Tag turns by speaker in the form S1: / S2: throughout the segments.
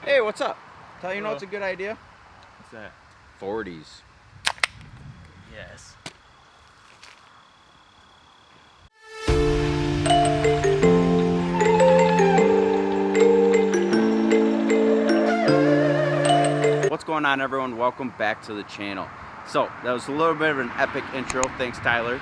S1: Hey, what's up? Tell you know what's a good idea?
S2: What's that?
S1: 40's.
S2: Yes.
S1: What's going on, everyone? Welcome back to the channel. So that was a little bit of an epic intro. Thanks, Tyler.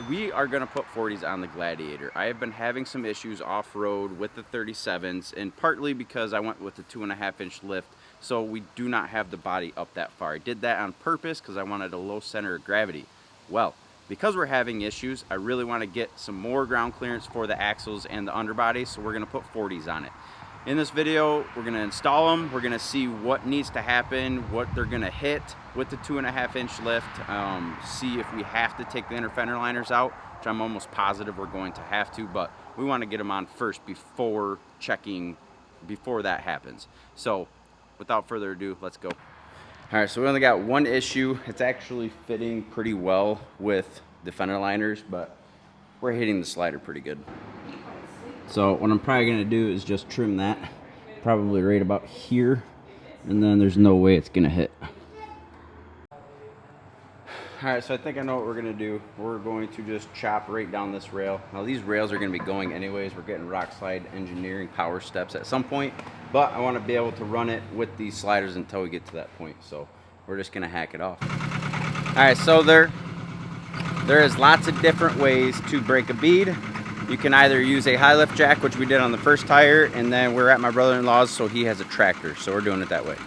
S1: We are going to put 40's on the Gladiator. I have been having some issues off-road with the 37s, and partly because I went with the 2.5-inch lift, so we do not have the body up that far. I did that on purpose because I wanted a low center of gravity. Well, because we're having issues, I really want to get some more ground clearance for the axles and the underbody, so we're going to put 40's on it. In this video, we're going to install them. We're going to see what needs to happen, what they're going to hit with the 2.5-inch lift, see if we have to take the inner fender liners out, which I'm almost positive we're going to have to, but we want to get them on first before checking, before that happens. So without further ado, let's go. All right, so we only got one issue. It's actually fitting pretty well with the fender liners, but we're hitting the slider pretty good. So what I'm probably going to do is just trim that, probably right about here, and then there's no way it's going to hit. Alright, so I think I know what we're going to do. We're going to just chop right down this rail. Now these rails are going to be going anyways. We're getting rock slide engineering power steps at some point, but I want to be able to run it with these sliders until we get to that point. So we're just going to hack it off. Alright, so there is lots of different ways to break a bead. You can either use a high lift jack, which we did on the first tire, and then we're at my brother-in-law's, so he has a tractor, so we're doing it that way.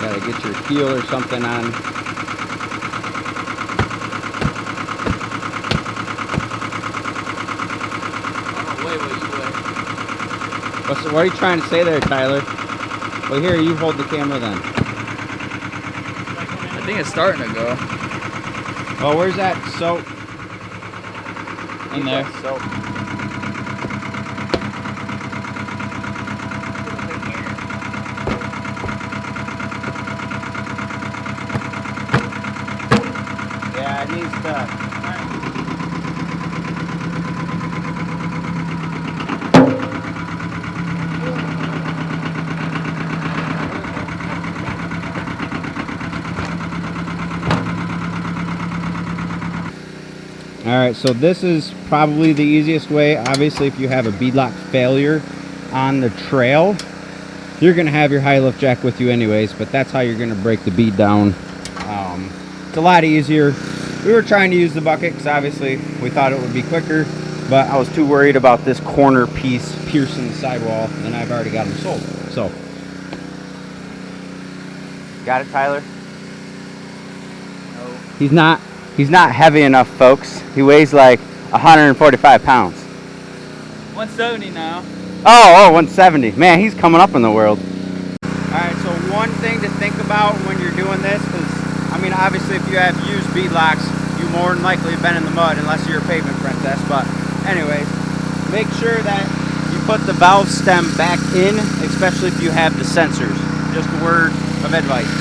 S1: Gotta get your heel or something on. What are you trying to say there, Tyler? Well, here, you hold the camera then.
S2: I think it's starting to go.
S1: Well, where's that soap?
S2: In there.
S1: Soap. Yeah, it needs to. Alright, so this is probably the easiest way. Obviously, if you have a beadlock failure on the trail, you're going to have your high lift jack with you anyways, but that's how you're going to break the bead down. It's a lot easier. We were trying to use the bucket because obviously we thought it would be quicker, but I was too worried about this corner piece piercing the sidewall, and I've already got them sold. So, got it, Tyler?
S2: No.
S1: He's not heavy enough, folks. He weighs like 145 pounds.
S2: 170 now.
S1: Oh, 170. Man, he's coming up in the world. Alright, so one thing to think about when you're doing this, because, I mean, obviously if you have used beadlocks, you more than likely have been in the mud, unless you're a pavement princess. But anyways, make sure that you put the valve stem back in, especially if you have the sensors. Just a word of advice.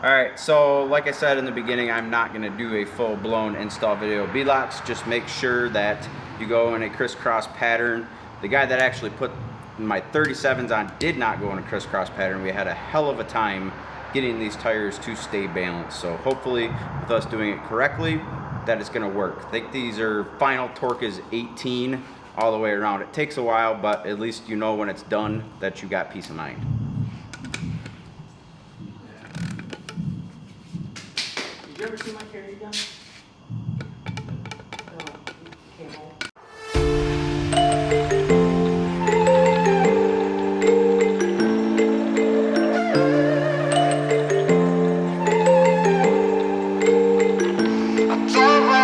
S1: Alright, so like I said in the beginning, I'm not going to do a full-blown install video of beadlocks. Just make sure that you go in a crisscross pattern. The guy that actually put my 37s on did not go in a crisscross pattern. We had a hell of a time getting these tires to stay balanced. So hopefully with us doing it correctly, that it's going to work. I think these are final torque is 18 all the way around. It takes a while, but at least you know when it's done that you got peace of mind.
S3: Did you ever see my carry gun? Cable.
S4: Don't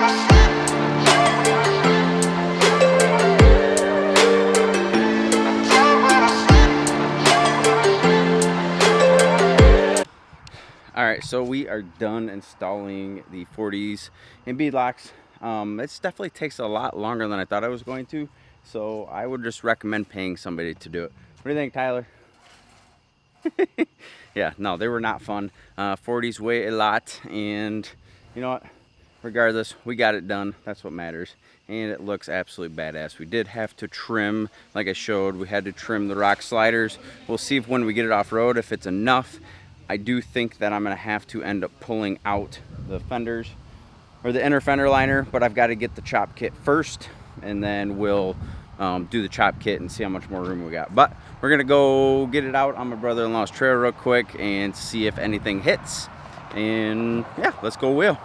S1: right, so we are done installing the 40s and bead locks. It definitely takes a lot longer than I thought I was going to, so I would just recommend paying somebody to do it. What do you think, Tyler? Yeah, no, they were not fun. 40s weigh a lot, and you know what? Regardless, we got it done. That's what matters, and it looks absolutely badass. We did have to trim, like I showed, we had to trim the rock sliders. We'll see if when we get it off-road, if it's enough. I do think that I'm gonna have to end up pulling out the fenders, or the inner fender liner, but I've got to get the chop kit first, and then we'll do the chop kit and see how much more room we got. But we're gonna go get it out on my brother-in-law's trailer real quick and see if anything hits. And yeah, let's go wheel.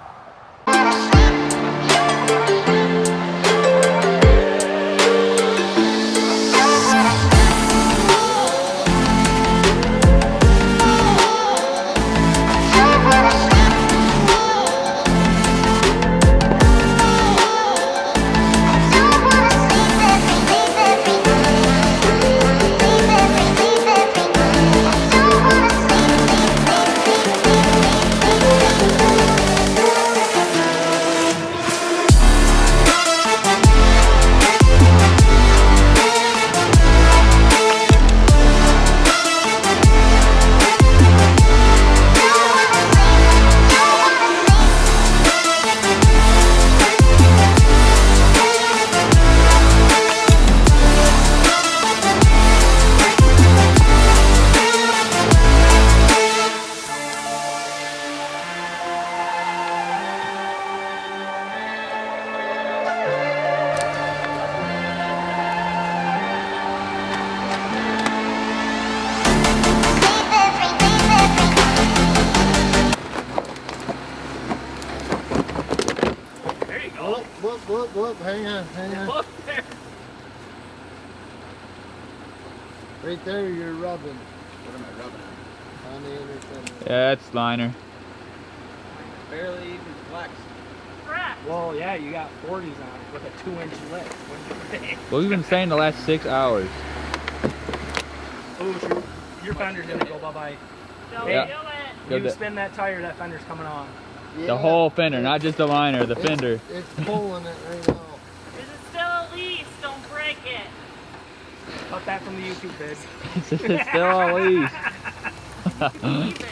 S4: Whoop, hang on.
S2: Look there.
S4: Right there, you're rubbing
S1: What am I rubbing on?
S4: on the inner fender.
S2: Yeah, it's liner.
S1: Barely even flex.
S3: Well, yeah, you got 40s on with a 2-inch lip. What do you think?
S2: What we've been saying the last 6 hours.
S3: Oh, your fender's gonna go bye-bye.
S2: Yeah.
S3: You
S2: Good.
S3: spin that tire, that fender's coming on.
S4: Yeah,
S2: The whole fender, not just the liner, the fender.
S4: It's pulling it right now.
S5: Is it still a lease? Don't break it.
S3: Cut that from the YouTube vid.
S2: It's still a lease.
S5: Leave it.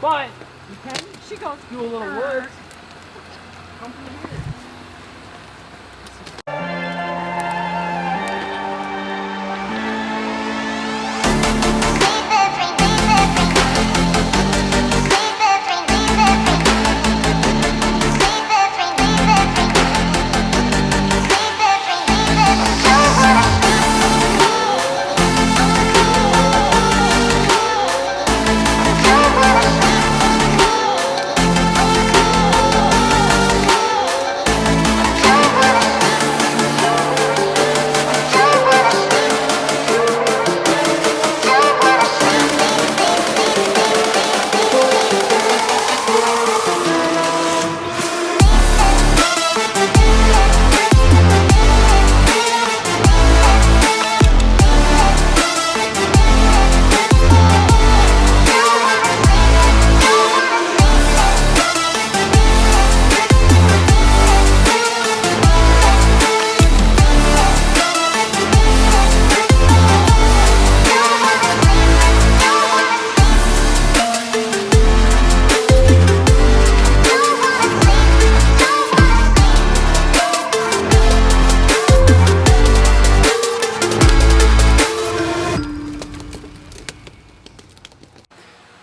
S3: But you can, she goes do a little work. Come from here.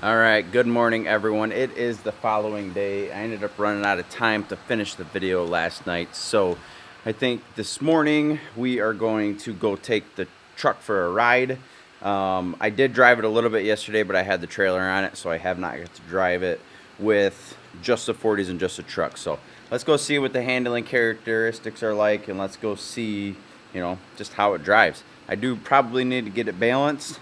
S1: Alright, good morning everyone. It is the following day. I ended up running out of time to finish the video last night, so I think this morning we are going to go take the truck for a ride. I did drive it a little bit yesterday, but I had the trailer on it, so I have not got to drive it with just the 40s and just the truck. So let's go see what the handling characteristics are like, and let's go see, you know, just how it drives. I do probably need to get it balanced.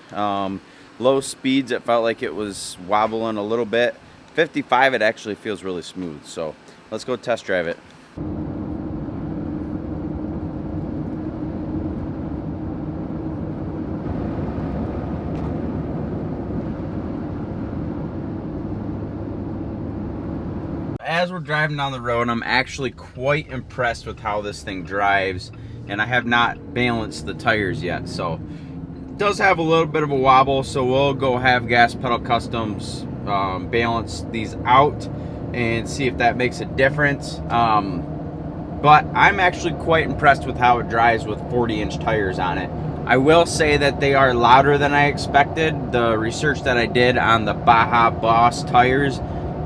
S1: Low speeds, it felt like it was wobbling a little bit. 55, it actually feels really smooth. So let's go test drive it. as we're driving down the road, I'm actually quite impressed with how this thing drives, and I have not balanced the tires yet. So it does have a little bit of a wobble, so we'll go have Gas Pedal Customs balance these out and see if that makes a difference. But I'm actually quite impressed with how it drives with 40-inch tires on it. I will say that they are louder than I expected. The research that I did on the Baja Boss tires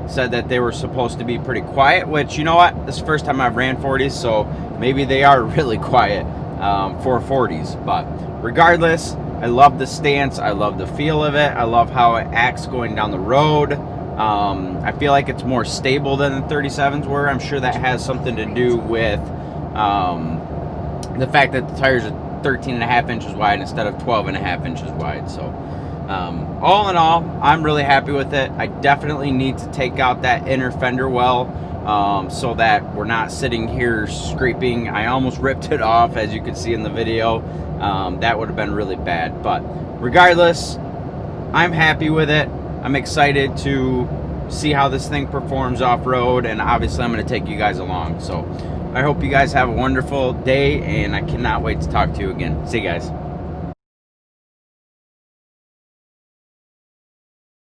S1: said that they were supposed to be pretty quiet, which, you know what, this is the first time I've ran 40s, so maybe they are really quiet for 40s. But regardless, I love the stance, I love the feel of it, I love how it acts going down the road. I feel like it's more stable than the 37s were. I'm sure that has something to do with the fact that the tires are 13.5 inches wide instead of 12.5 inches wide. So all in all, I'm really happy with it. I definitely need to take out that inner fender well so that we're not sitting here scraping. I almost ripped it off, as you can see in the video. That would have been really bad, but regardless, I'm happy with it. I'm excited to see how this thing performs off-road, and obviously I'm going to take you guys along. So I hope you guys have a wonderful day, and I cannot wait to talk to you again. See you guys.